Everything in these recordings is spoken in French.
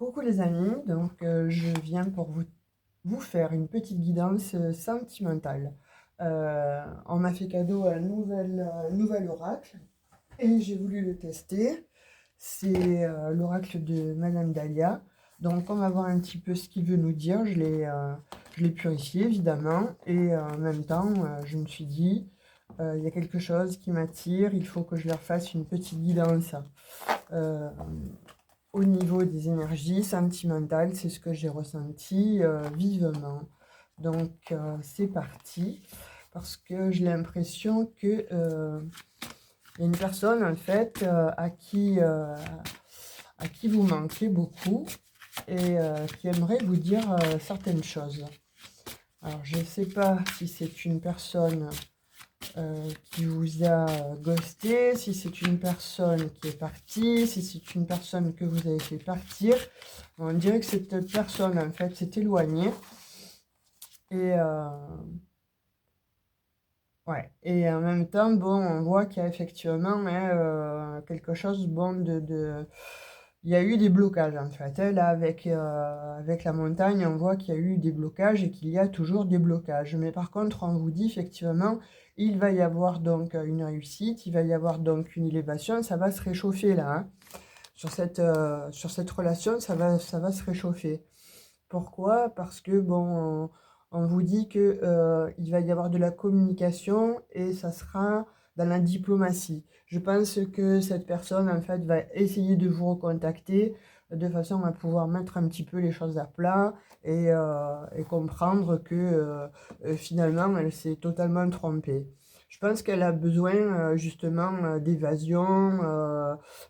Coucou les amis, donc je viens pour vous faire une petite guidance sentimentale. On m'a fait cadeau un nouvel oracle et j'ai voulu le tester. C'est l'oracle de Madame Dahlia. Donc on va voir un petit peu ce qu'il veut nous dire. Je l'ai purifié évidemment et en même temps je me suis dit il y a quelque chose qui m'attire, il faut que je leur fasse une petite guidance. Euh, Au niveau des énergies sentimentales, c'est ce que j'ai ressenti vivement. Donc, c'est parti, parce que j'ai l'impression que y a une personne, en fait, à qui vous manquez beaucoup et qui aimerait vous dire certaines choses. Alors, je ne sais pas si c'est une personne qui vous a ghosté, si c'est une personne qui est partie, si c'est une personne que vous avez fait partir. On dirait que cette personne, en fait, s'est éloignée. Et, ouais. Et en même temps, bon, on voit qu'il y a effectivement quelque chose, bon, il y a eu des blocages, en fait. Là, avec la montagne, on voit qu'il y a eu des blocages et qu'il y a toujours des blocages. Mais par contre, on vous dit, effectivement, il va y avoir donc une réussite, il va y avoir donc une élévation, ça va se réchauffer, là, hein. Sur cette relation, ça va se réchauffer. Pourquoi? Parce que bon, on vous dit que il va y avoir de la communication et ça sera dans la diplomatie. Je pense que cette personne, en fait, va essayer de vous recontacter de façon à pouvoir mettre un petit peu les choses à plat et comprendre que finalement, elle s'est totalement trompée. Je pense qu'elle a besoin justement d'évasion,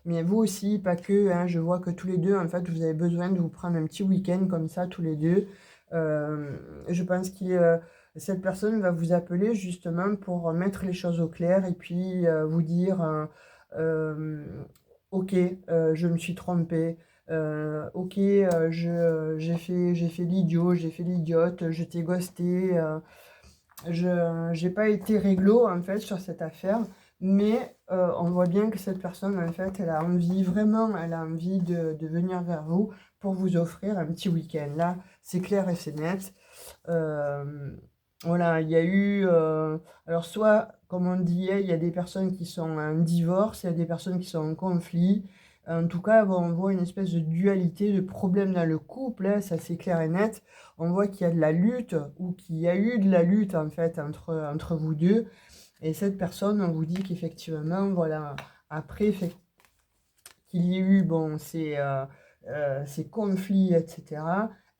mais vous aussi, pas que, hein, je vois que tous les deux, en fait, vous avez besoin de vous prendre un petit week-end comme ça, tous les deux. Je pense que cette personne va vous appeler justement pour mettre les choses au clair et puis vous dire, euh, ok, je me suis trompée. Ok, j'ai fait l'idiot, j'ai fait l'idiote, je t'ai ghosté. Je j'ai pas été réglo en fait sur cette affaire, mais on voit bien que cette personne en fait, elle a envie vraiment, elle a envie de venir vers vous pour vous offrir un petit week-end. Là, c'est clair et c'est net. Euh, voilà, il y a eu, alors soit, comme on dit, il y a des personnes qui sont en divorce, il y a des personnes qui sont en conflit. En tout cas, bon, on voit une espèce de dualité, de problème dans le couple, hein, ça c'est clair et net. On voit qu'il y a de la lutte, ou qu'il y a eu de la lutte en fait entre vous deux. Et cette personne, on vous dit qu'effectivement, voilà, après qu'il y ait eu bon, ces conflits, etc.,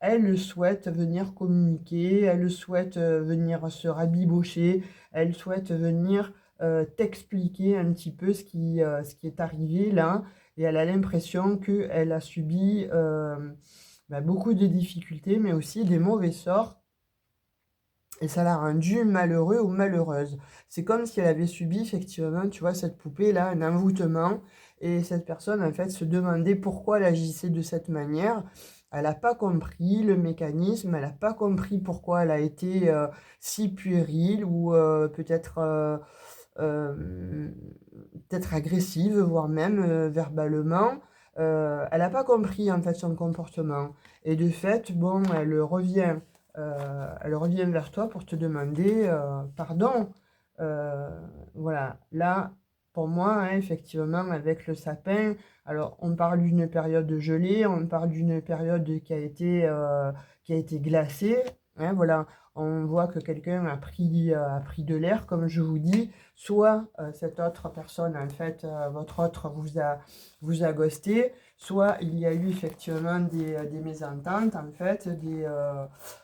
elle souhaite venir communiquer, elle souhaite venir se rabibocher, elle souhaite venir t'expliquer un petit peu ce qui est arrivé là, et elle a l'impression qu'elle a subi beaucoup de difficultés, mais aussi des mauvais sorts et ça l'a rendue malheureux ou malheureuse. C'est comme si elle avait subi effectivement, tu vois, cette poupée-là, un envoûtement. Et cette personne, en fait, se demandait pourquoi elle agissait de cette manière. Elle n'a pas compris le mécanisme, elle n'a pas compris pourquoi elle a été si puérile ou euh, peut-être agressive, voire même verbalement. Elle n'a pas compris en fait son comportement. Et de fait, bon, elle revient vers toi pour te demander pardon. Euh, voilà, là, pour moi, hein, effectivement, avec le sapin, alors on parle d'une période gelée, on parle d'une période qui a été glacée. Hein, voilà, on voit que quelqu'un a pris de l'air, comme je vous dis, soit cette autre personne, en fait, votre autre vous a ghosté, soit il y a eu effectivement des mésententes, en fait,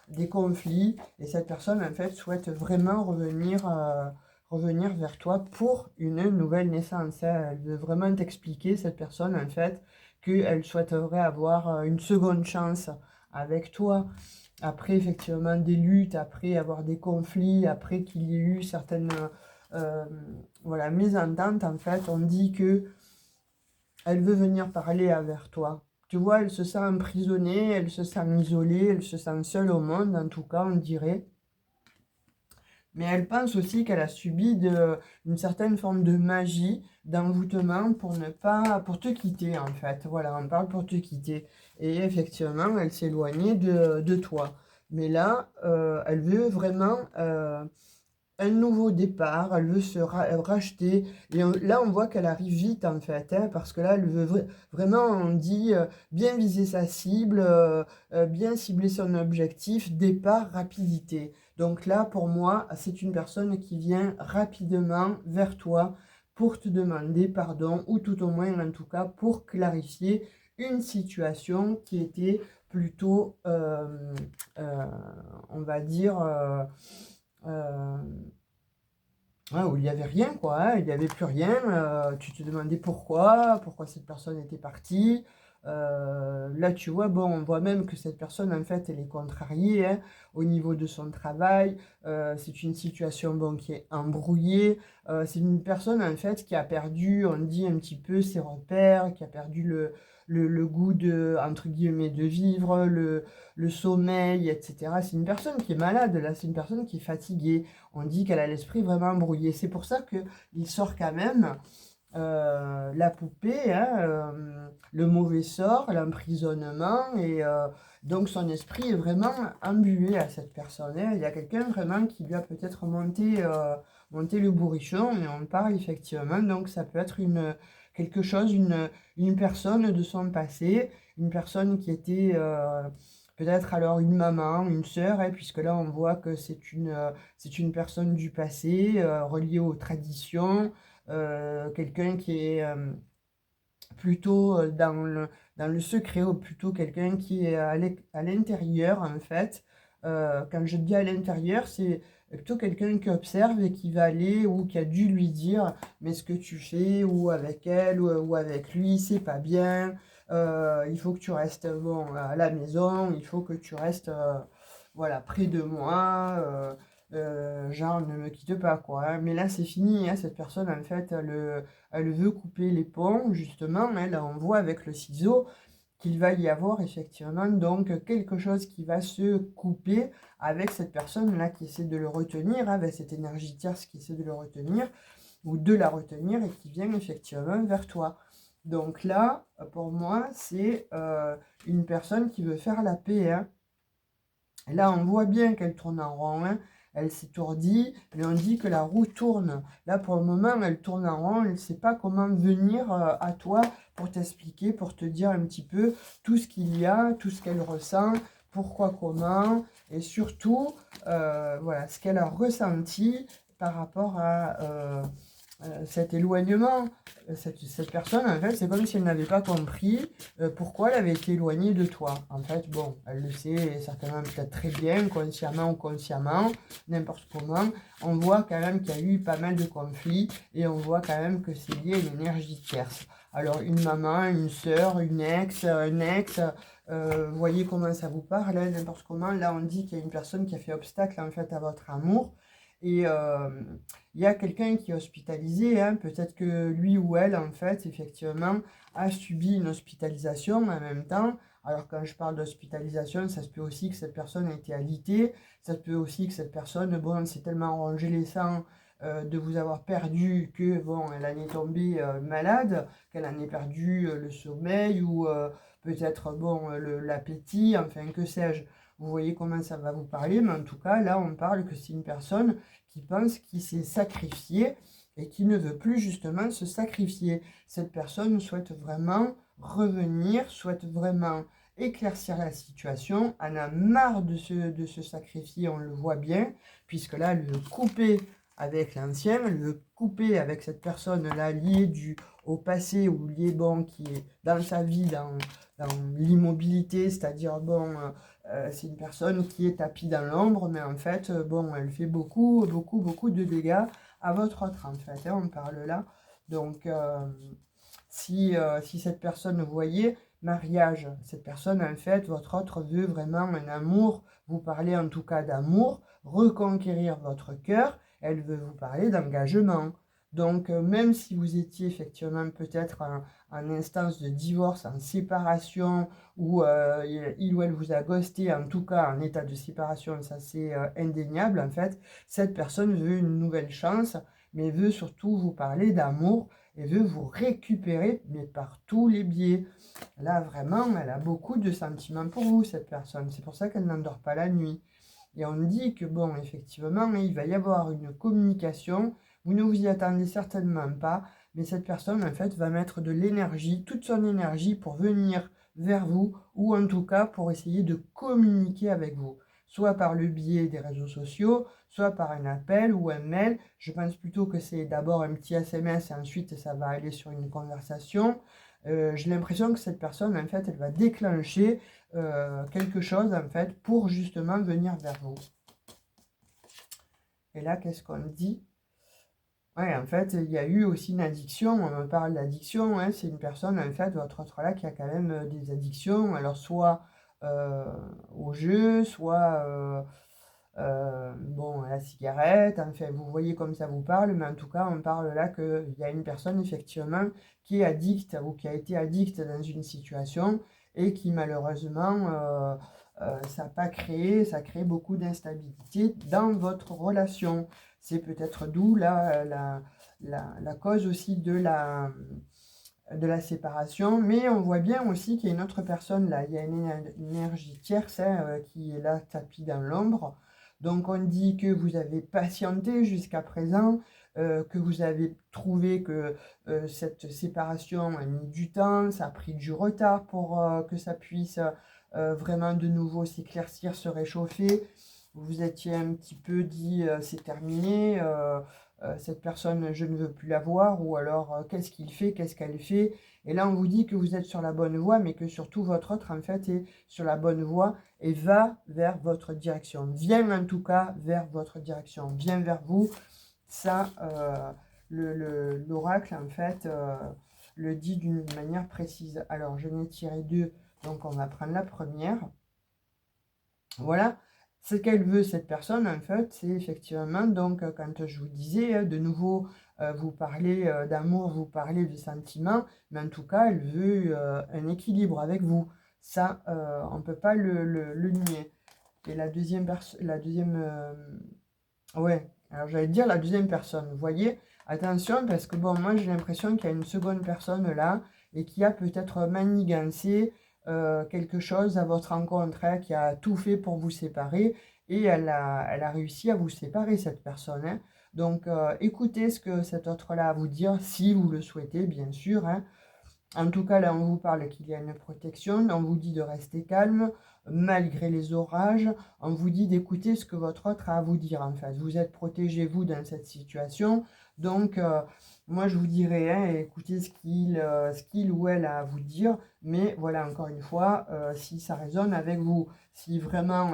des conflits, et cette personne, en fait, souhaite vraiment revenir vers toi pour une nouvelle naissance, hein. Elle veut vraiment t'expliquer, cette personne, en fait, qu'elle souhaiterait avoir une seconde chance avec toi. Après, effectivement, des luttes, après avoir des conflits, après qu'il y ait eu certaines euh, voilà, mésententes, en fait, on dit que elle veut venir parler avec toi. Tu vois, elle se sent emprisonnée, elle se sent isolée, elle se sent seule au monde, en tout cas, on dirait. mais elle pense aussi qu'elle a subi une certaine forme de magie, d'envoûtement pour te quitter en fait. Voilà, on parle pour te quitter. Et effectivement, elle s'est éloignée de toi. Mais là, elle veut vraiment un nouveau départ, elle veut racheter. Et là, on voit qu'elle arrive vite, en fait, hein, parce que là, elle veut vraiment, on dit, bien viser sa cible, bien cibler son objectif, départ, rapidité. Donc là, pour moi, c'est une personne qui vient rapidement vers toi pour te demander pardon, ou tout au moins, en tout cas, pour clarifier une situation qui était plutôt, euh, on va dire, euh, ouais, où il n'y avait rien, quoi, hein, il n'y avait plus rien. Tu te demandais pourquoi cette personne était partie. Là, tu vois, bon, on voit même que cette personne, en fait, elle est contrariée, hein, au niveau de son travail. C'est une situation, bon, qui est embrouillée. C'est une personne, en fait, qui a perdu, on dit un petit peu ses repères, qui a perdu le goût de, entre guillemets, de vivre, le sommeil, etc. C'est une personne qui est malade, là, c'est une personne qui est fatiguée. On dit qu'elle a l'esprit vraiment brouillé. C'est pour ça qu'il sort quand même la poupée, hein, le mauvais sort, l'emprisonnement, et donc son esprit est vraiment embué à cette personne, hein. Il y a quelqu'un vraiment qui lui a peut-être monté le bourrichon, et on parle effectivement, donc ça peut être quelque chose, une personne de son passé, une personne qui était peut-être alors une maman, une sœur, hein, puisque là on voit que c'est une personne du passé, reliée aux traditions, quelqu'un qui est plutôt dans le secret, ou plutôt quelqu'un qui est à l'intérieur, en fait. Quand je dis à l'intérieur, c'est plutôt quelqu'un qui observe et qui va aller, ou qui a dû lui dire, mais ce que tu fais, ou avec elle, ou avec lui, c'est pas bien. Il faut que tu restes bon, à la maison, il faut que tu restes voilà, près de moi. Genre, ne me quitte pas, quoi, hein. Mais là, c'est fini, hein, cette personne, en fait, elle veut couper les ponts, justement. Elle, on voit avec le ciseau qu'il va y avoir effectivement donc quelque chose qui va se couper avec cette personne-là qui essaie de le retenir, hein, avec cette énergie tierce qui essaie de le retenir, ou de la retenir, et qui vient effectivement vers toi. Donc là, pour moi, c'est une personne qui veut faire la paix, hein. Là, on voit bien qu'elle tourne en rond, hein. Elle s'étourdit, mais on dit que la roue tourne. Là, pour le moment, elle tourne en rond. Elle ne sait pas comment venir à toi pour t'expliquer, pour te dire un petit peu tout ce qu'il y a, tout ce qu'elle ressent, pourquoi, comment, et surtout, voilà, ce qu'elle a ressenti par rapport à cet éloignement. Cette personne, en fait, c'est comme si elle n'avait pas compris pourquoi elle avait été éloignée de toi. En fait, bon, elle le sait certainement peut-être très bien, consciemment ou consciemment, n'importe comment. On voit quand même qu'il y a eu pas mal de conflits, et on voit quand même que c'est lié à une énergie tierce. Alors, une maman, une sœur, une ex, un ex, vous voyez comment ça vous parle, hein, n'importe comment. Là, on dit qu'il y a une personne qui a fait obstacle, en fait, à votre amour. Et il y a quelqu'un qui est hospitalisé, hein, peut-être que lui ou elle, en fait, effectivement, a subi une hospitalisation en même temps. Alors, quand je parle d'hospitalisation, ça se peut aussi que cette personne ait été alitée, ça se peut aussi que cette personne, bon, s'est tellement rongé les sangs de vous avoir perdu que, bon, elle en est tombée malade, qu'elle en ait perdu le sommeil, ou peut-être, bon, l'appétit, enfin, que sais-je. Vous voyez comment ça va vous parler, mais en tout cas, là, on parle que c'est une personne qui pense qu'il s'est sacrifié et qui ne veut plus justement se sacrifier. Cette personne souhaite vraiment revenir, souhaite vraiment éclaircir la situation, en a marre de se sacrifier, on le voit bien, puisque là, elle veut couper avec l'ancien, elle veut couper avec cette personne-là liée au passé, ou liée, bon, qui est dans sa vie, dans l'immobilité, c'est-à-dire, bon, c'est une personne qui est tapie dans l'ombre, mais en fait, bon, elle fait beaucoup, beaucoup, beaucoup de dégâts à votre autre, en fait, hein, on parle là. Donc, si cette personne, vous voyez, mariage, cette personne, en fait, votre autre veut vraiment un amour, vous parlez en tout cas d'amour, reconquérir votre cœur, elle veut vous parler d'engagement. Donc, même si vous étiez effectivement peut-être en instance de divorce, en séparation, ou il ou elle vous a ghosté, en tout cas en état de séparation, ça c'est indéniable en fait. Cette personne veut une nouvelle chance, mais veut surtout vous parler d'amour et veut vous récupérer, mais par tous les biais. Là, vraiment, elle a beaucoup de sentiments pour vous, cette personne. C'est pour ça qu'elle n'endort pas la nuit. Et on dit que, bon, effectivement, il va y avoir une communication. Vous ne vous y attendez certainement pas, mais cette personne, en fait, va mettre de l'énergie, toute son énergie pour venir vers vous, ou en tout cas pour essayer de communiquer avec vous. Soit par le biais des réseaux sociaux, soit par un appel ou un mail. Je pense plutôt que c'est d'abord un petit SMS et ensuite ça va aller sur une conversation. J'ai l'impression que cette personne, en fait, elle va déclencher quelque chose, en fait, pour justement venir vers vous. Et là, qu'est-ce qu'on dit? Ouais, en fait, il y a eu aussi une addiction. On me parle d'addiction, hein. C'est une personne, en fait, votre autre là, qui a quand même des addictions. Alors, soit euh, au jeu, soit bon, à la cigarette. Enfin, vous voyez comme ça vous parle, mais en tout cas, on parle là qu'il y a une personne, effectivement, qui est addicte ou qui a été addicte dans une situation et qui, malheureusement, ça crée beaucoup d'instabilité dans votre relation. C'est peut-être d'où la cause aussi de la séparation, mais on voit bien aussi qu'il y a une autre personne là, il y a une énergie tierce hein, qui est là tapie dans l'ombre. Donc on dit que vous avez patienté jusqu'à présent, que vous avez trouvé que cette séparation a mis du temps, ça a pris du retard pour que ça puisse vraiment de nouveau s'éclaircir, se réchauffer. Vous étiez un petit peu dit c'est terminé, cette personne je ne veux plus la voir, ou alors qu'est-ce qu'il fait, qu'est-ce qu'elle fait. Et là on vous dit que vous êtes sur la bonne voie, mais que surtout votre autre en fait est sur la bonne voie et va vers votre direction, vient en tout cas vers votre direction, vient vers vous. Ça, l'oracle en fait le dit d'une manière précise. Alors je n'ai tiré deux, donc on va prendre la première. Voilà, ce qu'elle veut, cette personne, en fait, c'est effectivement, donc, quand je vous disais, de nouveau, vous parlez d'amour, vous parlez de sentiments, mais en tout cas, elle veut un équilibre avec vous. Ça, on ne peut pas le nier. Et la deuxième personne, ouais, alors j'allais dire la deuxième personne, vous voyez, attention, parce que bon, moi j'ai l'impression qu'il y a une seconde personne là, et qui a peut-être manigancé quelque chose à votre rencontre, hein, qui a tout fait pour vous séparer, et elle a réussi à vous séparer, cette personne, hein. Donc écoutez ce que cet autre-là a à vous dire, si vous le souhaitez, bien sûr, hein. En tout cas, là, on vous parle qu'il y a une protection, on vous dit de rester calme, malgré les orages, on vous dit d'écouter ce que votre autre a à vous dire, en fait. Vous êtes protégé, vous, dans cette situation. Donc, moi, je vous dirais, hein, écoutez ce qu'il ou elle a à vous dire, mais voilà, encore une fois, si ça résonne avec vous, si vraiment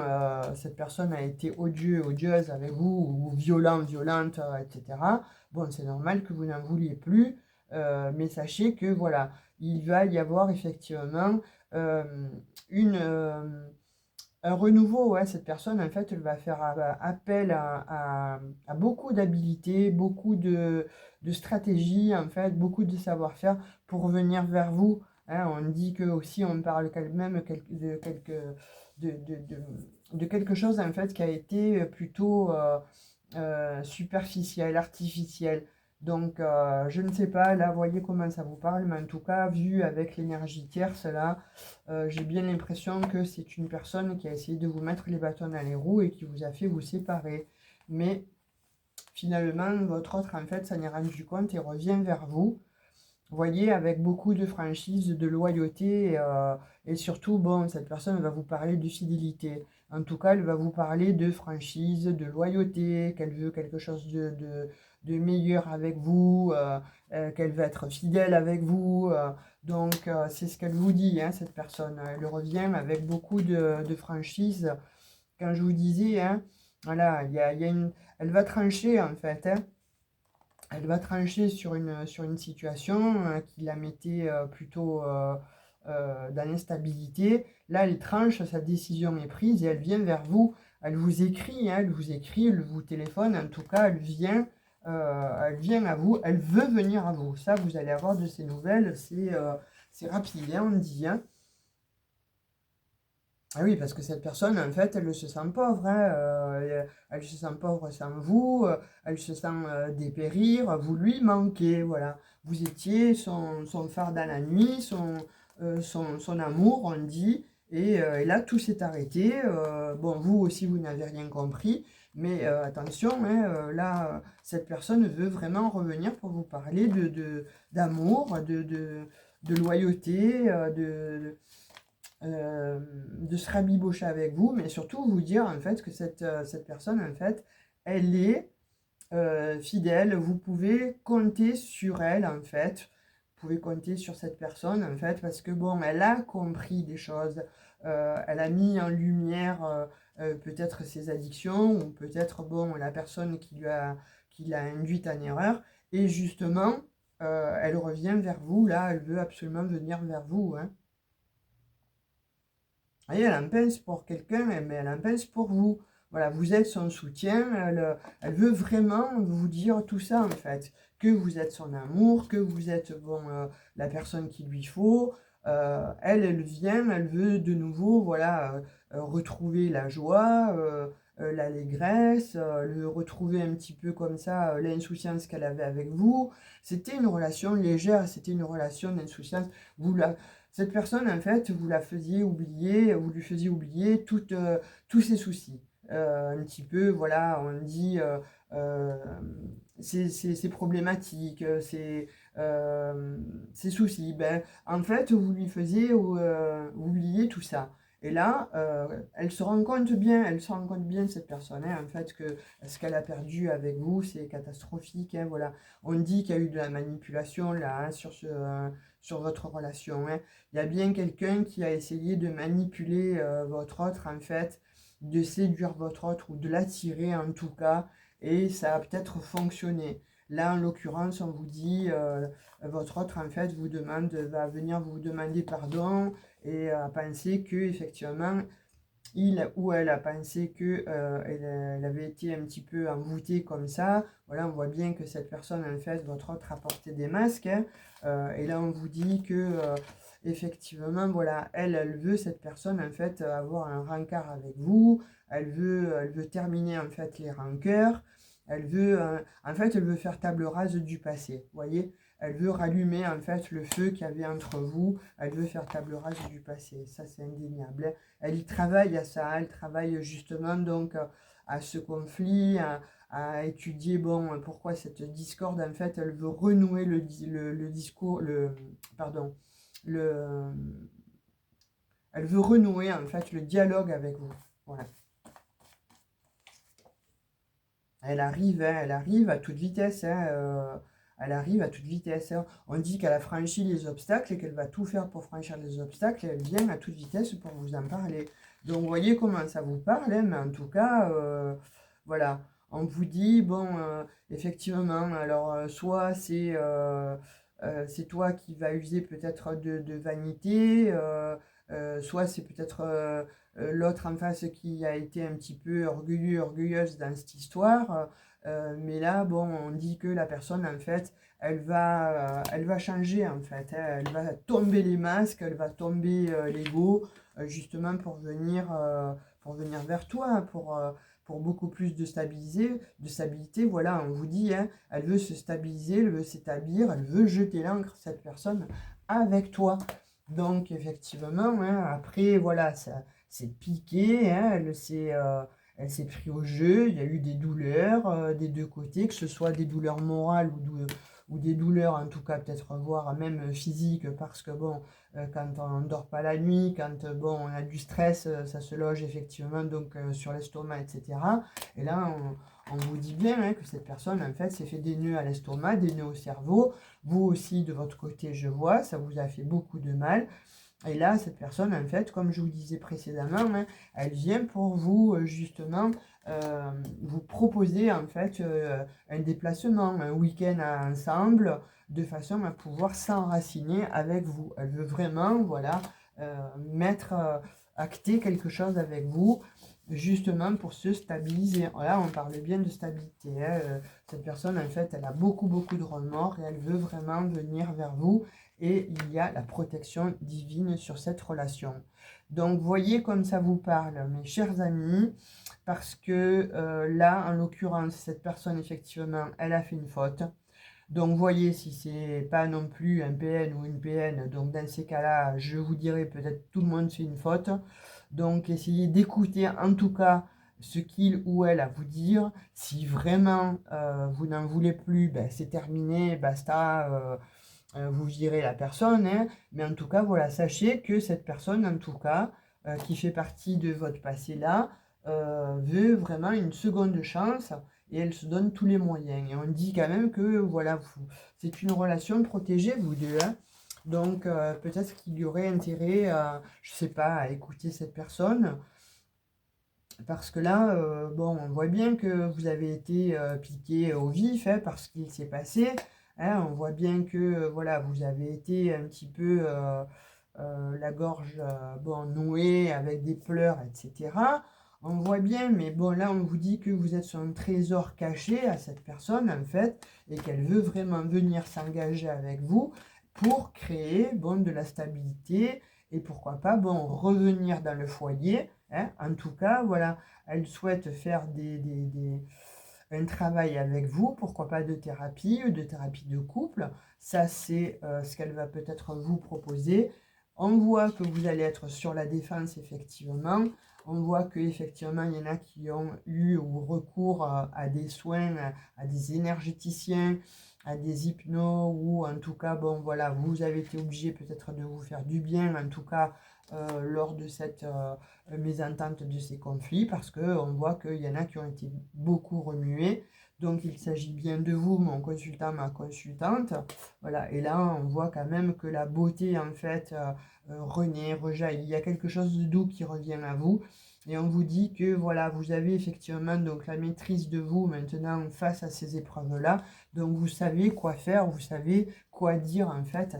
cette personne a été odieux, odieuse avec vous, ou violent, violente, etc., bon, c'est normal que vous n'en vouliez plus, mais sachez que, voilà, il va y avoir effectivement euh, une, un renouveau. Ouais, cette personne, en fait, elle va faire appel à beaucoup d'habilités, beaucoup de stratégies, en fait, beaucoup de savoir-faire pour revenir vers vous. Hein, on dit que aussi, on parle quand même de, de, de, de quelque chose, en fait, qui a été plutôt superficiel, artificiel. Donc, je ne sais pas, là, voyez comment ça vous parle, mais en tout cas, vu avec l'énergie tierce, là, j'ai bien l'impression que c'est une personne qui a essayé de vous mettre les bâtons dans les roues et qui vous a fait vous séparer. Mais finalement, votre autre, en fait, s'en est rendu compte et revient vers vous. Vous voyez, avec beaucoup de franchise, de loyauté, et surtout, bon, cette personne va vous parler de fidélité. En tout cas, elle va vous parler de franchise, de loyauté, qu'elle veut quelque chose de meilleur avec vous, qu'elle veut être fidèle avec vous. Donc, c'est ce qu'elle vous dit, hein, cette personne. Elle revient avec beaucoup de franchise. Quand je vous disais, hein, voilà, il y a une... elle va trancher, en fait, hein. Elle va trancher sur une situation qui la mettait plutôt dans l'instabilité. Là, elle tranche, sa décision est prise et elle vient vers vous. Elle vous écrit, hein, elle vous écrit, elle vous téléphone. En tout cas, elle vient elle vient à vous, elle veut venir à vous. Ça, vous allez avoir de ces nouvelles, c'est rapide, hein, on dit, hein. Ah oui, parce que cette personne, en fait, elle se sent pauvre, hein, elle se sent pauvre sans vous, elle se sent dépérir, vous lui manquez, voilà. Vous étiez son phare dans la nuit, son amour, on dit, et là, tout s'est arrêté. Bon, vous aussi, vous n'avez rien compris, mais attention, hein, là, cette personne veut vraiment revenir pour vous parler d'amour, de loyauté, de se rabibocher avec vous, mais surtout vous dire en fait que cette personne, en fait, elle est fidèle. Vous pouvez compter sur elle, en fait. Vous pouvez compter sur cette personne, en fait, parce que bon, elle a compris des choses. Elle a mis en lumière peut-être ses addictions, ou peut-être, bon, la personne qui l'a induite en erreur. Et justement, elle revient vers vous, là, elle veut absolument venir vers vous, hein. Voyez, elle en pince pour quelqu'un, mais elle en pince pour vous. Voilà, vous êtes son soutien, elle veut vraiment vous dire tout ça en fait. Que vous êtes son amour, que vous êtes bon, la personne qu'il lui faut. Elle vient, elle veut de nouveau voilà, retrouver la joie, l'allégresse, le retrouver un petit peu comme ça, l'insouciance qu'elle avait avec vous. C'était une relation légère, c'était une relation d'insouciance. Vous la, Cette personne, en fait, vous la faisiez oublier, vous lui faisiez oublier tous ses soucis. Un petit peu, voilà, on dit euh, ses problématiques, ses soucis. Ben, en fait, vous lui faisiez oublier tout ça. Et là, elle se rend compte bien, cette personne, hein, en fait, que ce qu'elle a perdu avec vous, c'est catastrophique, hein, voilà. On dit qu'il y a eu de la manipulation, là, hein, sur votre relation, hein. Il y a bien quelqu'un qui a essayé de manipuler votre autre, en fait, de séduire votre autre ou de l'attirer en tout cas, et ça a peut-être fonctionné. Là, en l'occurrence, on vous dit, votre autre, en fait, va venir vous demander pardon et penser que, effectivement, il ou elle a pensé que elle avait été un petit peu envoûtée comme ça. Voilà, on voit bien que cette personne, en fait, votre autre a porté des masques, hein. Et là, on vous dit que effectivement, voilà, elle veut, cette personne, en fait, avoir un rencard avec vous. Elle veut terminer, en fait, les rancœurs. En fait, elle veut faire table rase du passé. Vous voyez? Elle veut rallumer, en fait, le feu qu'il y avait entre vous. Elle veut faire table rase du passé. Ça, c'est indéniable, hein. Elle y travaille à ça, elle travaille justement donc à ce conflit, à étudier, bon, pourquoi cette discorde, en fait, elle veut renouer le discours, pardon, le, elle veut renouer, en fait, le dialogue avec vous. Voilà. Elle arrive à toute vitesse, hein, elle arrive à toute vitesse, hein. On dit qu'elle a franchi les obstacles et qu'elle va tout faire pour franchir les obstacles. Et elle vient à toute vitesse pour vous en parler. Donc, vous voyez comment ça vous parle, hein, mais en tout cas, voilà. On vous dit, bon, effectivement, alors, soit c'est toi qui vas user peut-être de vanité, soit c'est peut-être l'autre en face qui a été un petit peu orgueilleux, orgueilleuse dans cette histoire. Mais là, bon, on dit que la personne, en fait, elle va changer, en fait, hein. Elle va tomber les masques, elle va tomber l'ego, justement pour venir vers toi, hein, pour beaucoup plus de stabilité. Voilà, on vous dit, hein, elle veut se stabiliser, elle veut s'établir, elle veut jeter l'ancre, cette personne, avec toi. Donc, effectivement, hein, après, voilà, ça c'est piqué, hein, elle s'est pris au jeu, il y a eu des douleurs des deux côtés, que ce soit des douleurs morales ou des douleurs en tout cas peut-être voire même physiques, parce que bon, quand on ne dort pas la nuit, quand bon, on a du stress, ça se loge effectivement donc sur l'estomac, etc. Et là, on vous dit bien, hein, que cette personne en fait s'est fait des nœuds à l'estomac, des nœuds au cerveau. Vous aussi de votre côté, je vois, ça vous a fait beaucoup de mal. Et là, cette personne, en fait, comme je vous disais précédemment, hein, elle vient pour vous, justement, vous proposer, en fait, un déplacement, un week-end ensemble, de façon à pouvoir s'enraciner avec vous. Elle veut vraiment, voilà, mettre, acter quelque chose avec vous. justement pour se stabiliser. Là, on parle bien de stabilité. Hein. Cette personne, en fait, elle a beaucoup de remords et elle veut vraiment venir vers vous. Et il y a la protection divine sur cette relation. Donc, voyez comme ça vous parle, mes chers amis, parce que là, en l'occurrence, cette personne, effectivement, elle a fait une faute. Donc, voyez si c'est pas non plus un PN ou une PN. Donc, dans ces cas-là, je vous dirais peut-être tout le monde fait une faute. Donc, essayez d'écouter en tout cas ce qu'il ou elle a à vous dire. Si vraiment vous n'en voulez plus, ben, c'est terminé, basta, vous virez la personne. Hein. Mais en tout cas, voilà, sachez que cette personne, en tout cas, qui fait partie de votre passé là, veut vraiment une seconde chance et elle se donne tous les moyens. Et on dit quand même que voilà, c'est une relation protégée, vous deux. Hein. Donc peut-être qu'il y aurait intérêt, je sais pas, à écouter cette personne. Parce que là, bon, on voit bien que vous avez été piqué au vif hein, par ce qu'il s'est passé. Hein. On voit bien que voilà, vous avez été un petit peu la gorge bon, nouée avec des pleurs, etc. On voit bien, mais bon, là, on vous dit que vous êtes sur un trésor caché à cette personne, en fait, et qu'elle veut vraiment venir s'engager avec vous pour créer, bon, de la stabilité et pourquoi pas, bon, revenir dans le foyer. Hein. En tout cas, voilà, elle souhaite faire un travail avec vous, pourquoi pas de thérapie ou de thérapie de couple. Ça, c'est ce qu'elle va peut-être vous proposer. On voit que vous allez être sur la défense, effectivement. On voit qu'effectivement, il y en a qui ont eu ou recours à des soins, à des énergéticiens, à des hypnos, ou en tout cas, bon, voilà, vous avez été obligé peut-être de vous faire du bien, en tout cas, lors de cette mésentente, de ces conflits, parce qu'on voit qu'il y en a qui ont été beaucoup remués. Donc, il s'agit bien de vous, mon consultant, ma consultante. Voilà, et là, on voit quand même que la beauté, en fait, renaît, rejaillit. Il y a quelque chose de doux qui revient à vous. Et on vous dit que, voilà, vous avez effectivement donc la maîtrise de vous maintenant face à ces épreuves-là. Donc, vous savez quoi faire, vous savez quoi dire, en fait,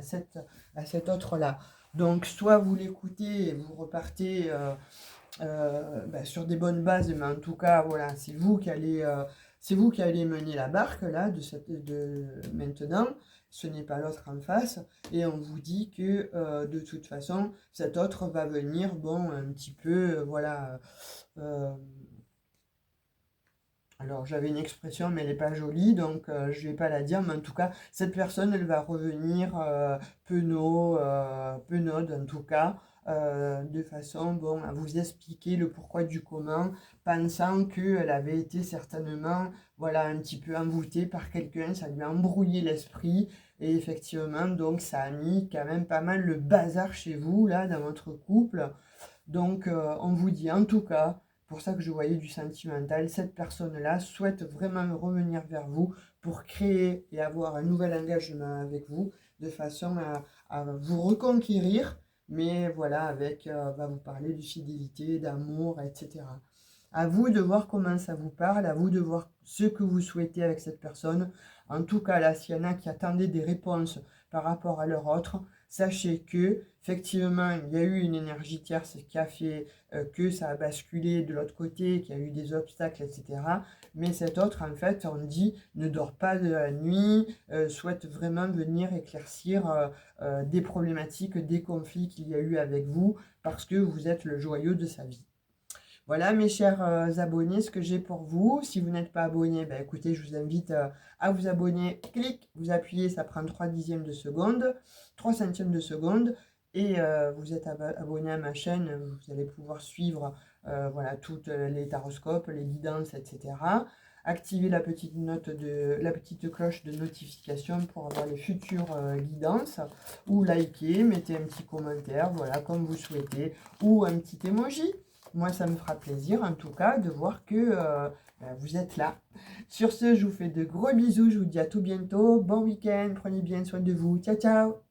à cet autre-là. Donc, soit vous l'écoutez et vous repartez sur des bonnes bases, mais en tout cas, voilà, c'est vous qui allez mener la barque là de maintenant. Ce n'est pas l'autre en face, et on vous dit que de toute façon, cet autre va venir, bon, un petit peu, voilà. Alors j'avais une expression, mais elle n'est pas jolie, donc je ne vais pas la dire, mais en tout cas, cette personne, elle va revenir penaude en tout cas, de façon bon, à vous expliquer le pourquoi du comment, pensant qu'elle avait été certainement voilà, un petit peu envoûtée par quelqu'un, ça lui a embrouillé l'esprit, et effectivement, donc ça a mis quand même pas mal le bazar chez vous, là, dans votre couple. Donc on vous dit en tout cas, pour ça que je voyais du sentimental, cette personne-là souhaite vraiment revenir vers vous pour créer et avoir un nouvel engagement avec vous, de façon à vous reconquérir, mais voilà, avec, va vous parler de fidélité, d'amour, etc. À vous de voir comment ça vous parle, à vous de voir ce que vous souhaitez avec cette personne. En tout cas, là, s'il y en a qui attendaient des réponses par rapport à leur autre, sachez que effectivement, il y a eu une énergie tierce qui a fait que ça a basculé de l'autre côté, qu'il y a eu des obstacles, etc. Mais cet autre, en fait, on dit, ne dort pas de la nuit, souhaite vraiment venir éclaircir des problématiques, des conflits qu'il y a eu avec vous, parce que vous êtes le joyau de sa vie. Voilà mes chers abonnés, ce que j'ai pour vous. Si vous n'êtes pas abonné, ben, écoutez, je vous invite à vous abonner. Clic, vous appuyez, ça prend 3 dixièmes de seconde, 3 centièmes de seconde. Et vous êtes abonné à ma chaîne, vous allez pouvoir suivre voilà, toutes les taroscopes, les guidances, etc. Activez la petite cloche de notification pour avoir les futures guidances. Ou likez, mettez un petit commentaire, voilà, comme vous souhaitez. Ou un petit emoji. Moi, ça me fera plaisir, en tout cas, de voir que vous êtes là. Sur ce, je vous fais de gros bisous. Je vous dis à tout bientôt. Bon week-end. Prenez bien soin de vous. Ciao, ciao.